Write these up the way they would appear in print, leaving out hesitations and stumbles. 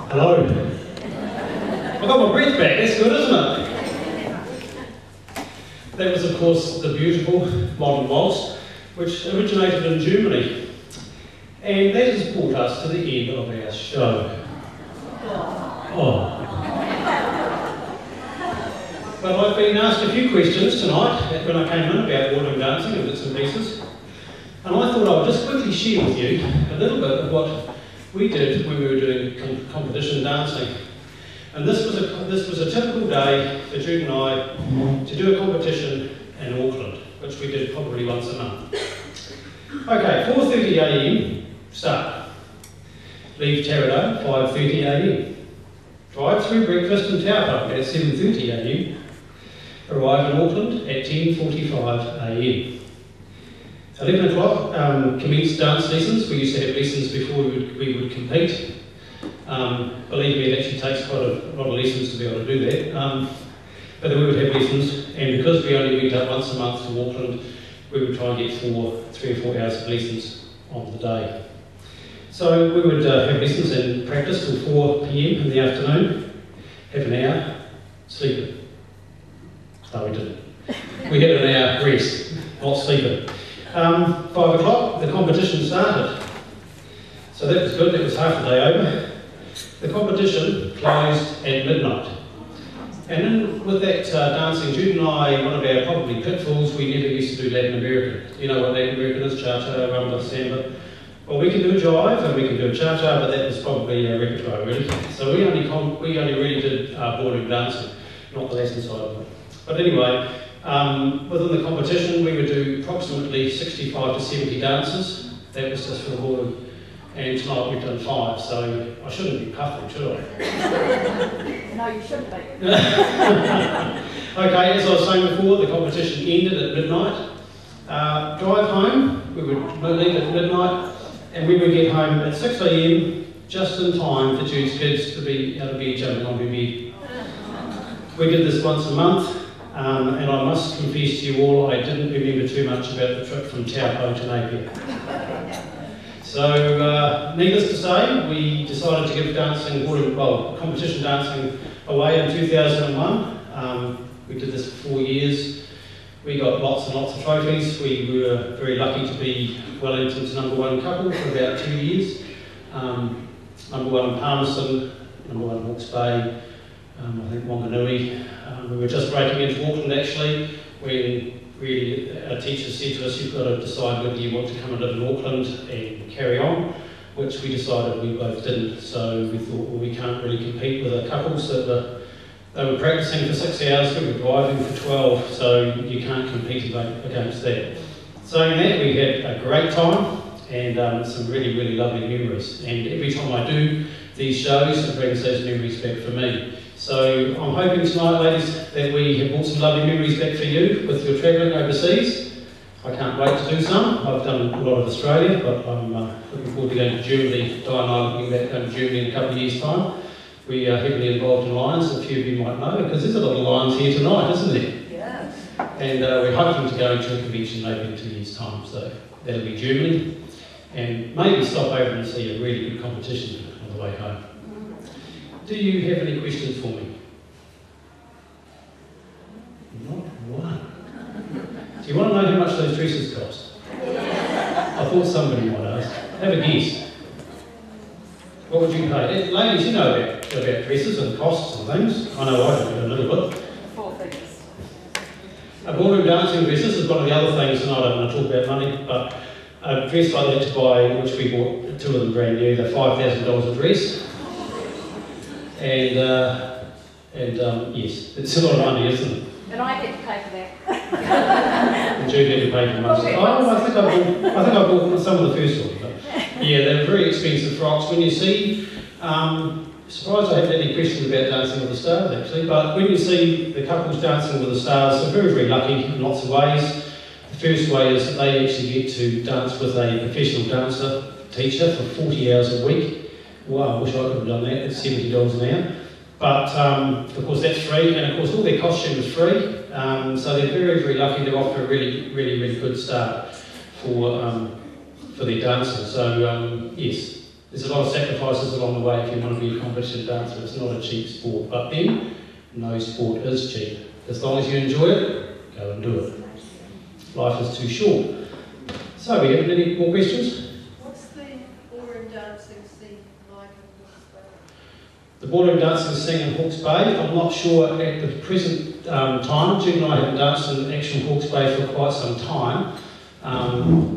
Hello. I got my breath back, that's good, isn't it? That was, of course, the beautiful modern waltz, which originated in Germany. And that has brought us to the end of our show. Oh. But I've been asked a few questions tonight when I came in about ballroom dancing and bits and pieces. And I thought I would just quickly share with you a little bit of what we did when we were doing competition dancing. And this was a typical day for Jude and I to do a competition in Auckland, which we did probably once a month. Okay, 4:30 AM start. Leave Taradale, 5:30 AM. Drive through breakfast in Taupo at 7:30 AM. Arrive in Auckland at 10:45 AM. 11 o'clock, commence dance lessons. We used to have lessons before we would compete. Believe me, it actually takes quite a lot of lessons to be able to do that. But then we would have lessons, and because we only went up once a month to Auckland, we would try and get 3 or 4 hours of lessons on the day. So we would have lessons and practice till 4 PM in the afternoon, have an hour, sleeping. No, we didn't. We had an hour rest, not sleeping. 5 o'clock, the competition started. So that was good, that was half the day over. The competition closed at midnight. And then with that dancing, Jude and I, one of our probably pitfalls, we never used to do Latin American. You know what Latin American is? Cha-cha, rumba, samba. Well, we can do a jive and we can do a cha-cha, but that was probably our repertoire really. So we only really did ballroom dancing, not the Latin side of it. But anyway, within the competition, we would do approximately 65 to 70 dances. That was just for the ballroom. And tonight we've done 5, so I shouldn't be puffing, should I? No, you shouldn't be. Okay, as I was saying before, the competition ended at midnight. Drive home, we would leave at midnight, and we would get home at 6 AM, just in time for Jude's kids to be out of bed, jumping on their bed. We did this once a month. And I must confess to you all, I didn't remember too much about the trip from Taupo to Napier. So, needless to say, we decided to give competition dancing away in 2001. We did this for 4 years. We got lots and lots of trophies. We were very lucky to be Wellington's #1 couple for about 2 years. #1 in Palmerston, #1 in Hawke's Bay, I think Wanganui. We were just breaking into Auckland actually when really, our teacher said to us, you've got to decide whether you want to come and live in Auckland and carry on, which we decided we both didn't. So we thought, well, we can't really compete with the couples that they were practicing for 6 hours, we were driving for 12, so you can't compete against that. Saying that, we had a great time and some really, really lovely memories. And every time I do these shows, it brings those memories back for me. So I'm hoping tonight, ladies, that we have brought some lovely memories back for you with your travelling overseas. I can't wait to do some. I've done a lot of Australia, but I'm looking forward to going to Germany. Di and I are looking back to Germany in a couple of years' time. We are heavily involved in Lions, a few of you might know, because there's a lot of Lions here tonight, isn't there? Yes. And we're hoping to go to a convention maybe in 2 years' time, so that'll be Germany. And maybe stop over and see a really good competition on the way home. Do you have any questions for me? Not one. Do you want to know how much those dresses cost? I thought somebody might ask. Have a guess. What would you pay? Ladies, you know about dresses and costs and things. I know I do a little bit. 4 figures. A ballroom dancing dresses is one of the other things, and I don't want to talk about money, but a dress like that to buy, which we bought 2 of them brand new, they're $5,000 a dress. And yes, it's a lot of money, isn't it? And I get to pay for that. And Jude had to pay for most. Oh, I think I bought some of the first one. But yeah, they're very expensive frocks. When you see, surprised I haven't had any questions about Dancing with the Stars actually, but when you see the couples dancing with the stars, they're very, very lucky in lots of ways. The first way is that they actually get to dance with a professional dancer teacher for 40 hours a week. Wow, I wish I could have done that. It's $70 an hour. But of course that's free, and of course all their costume is free. So they're very, very lucky. They're off to a really, really, really good start for their dancing. So yes, there's a lot of sacrifices along the way if you want to be a competition dancer. It's not a cheap sport, but then no sport is cheap. As long as you enjoy it, go and do it. Life is too short. So we have any more questions? What's the ballroom dancing scene like in Hawke's Bay? The ballroom dancing scene in Hawke's Bay, I'm not sure at the present time. Jude and I haven't danced in actual Hawke's Bay for quite some time.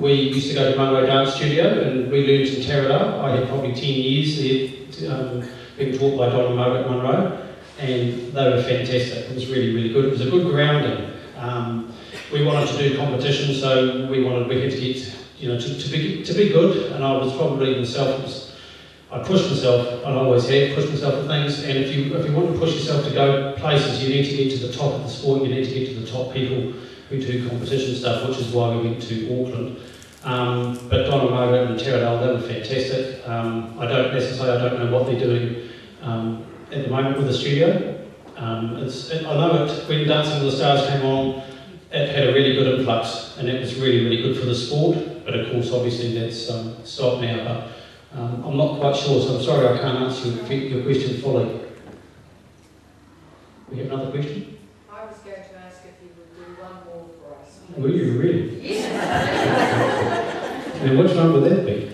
We used to go to Munro Dance Studio and we learned in Taradale. I had probably 10 years there being taught by Don and Mo at Munro, and they were fantastic. It was really, really good. It was a good grounding. We wanted to do competition, so we had to get, to be good, and I was probably myself. I pushed myself, and I always have pushed myself for things. And if you want to push yourself to go places, you need to get to the top of the sport. You need to get to the top people who do competition stuff, which is why we went to Auckland. But Don and Margaret and Taradale, they were fantastic. I don't know what they're doing at the moment with the studio. I know when Dancing with the Stars came on, it had a really good influx, and it was really, really good for the sport. But of course, obviously, that's stopped now. But I'm not quite sure, so I'm sorry I can't answer your question fully. We have another question? I was going to ask if you would do one more for us. Were you really? Yes. And which one would that be?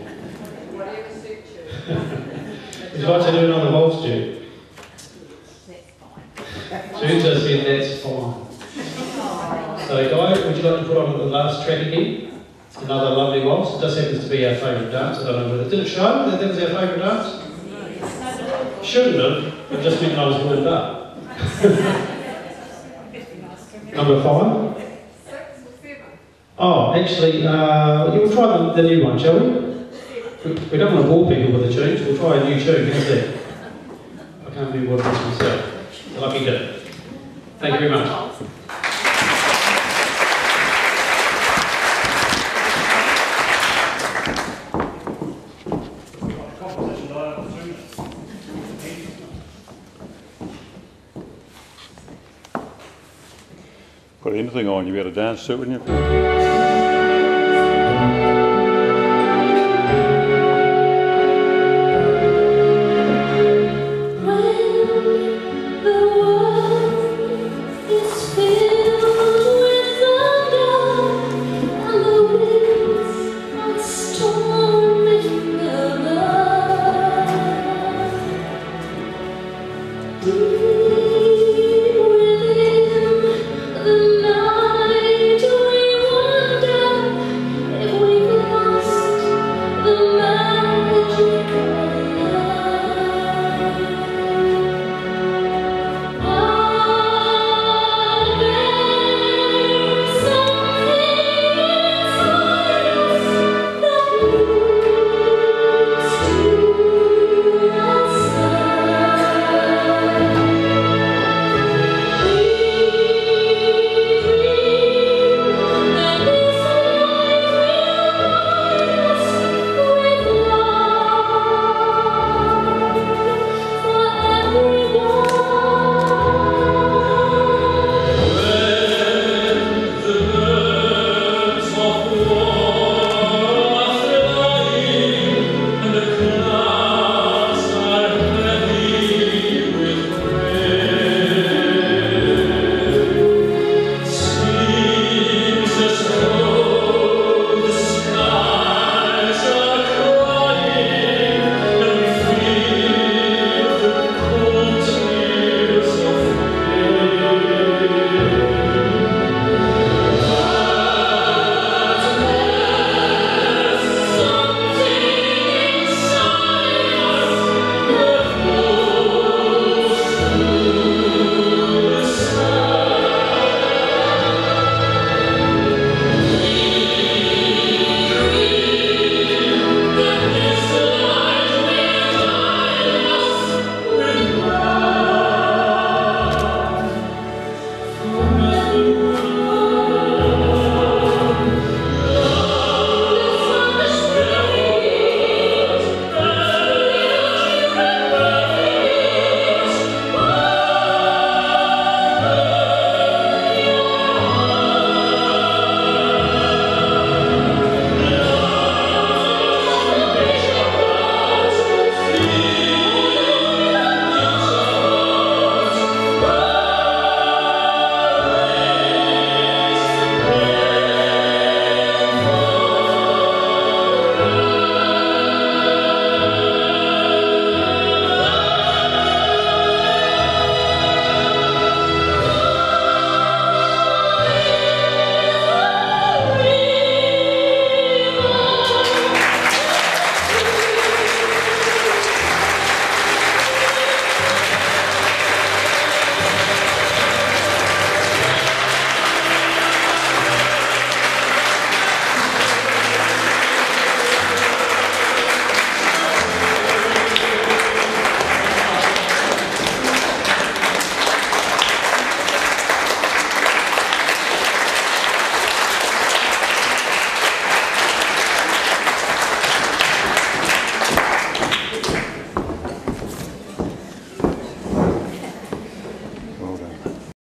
Whatever suits you. Would you like to do another waltz, Jude? That's fine. Jude just said that's fine. So, Guy, would you like to put on the last track again? Another lovely waltz. It just happens to be our favourite dance. I don't know whether... Did it show that was our favourite dance? Shouldn't have. It just meant I was warmed up. Number 5? 6 or 7? Oh, actually, we'll try the new one, shall we? We don't want to bore people with the tunes. We'll try a new tune. How's that? I can't remember what it is myself. A lucky dip. Thank you very much. Put anything on, you got a dance suit, wouldn't you?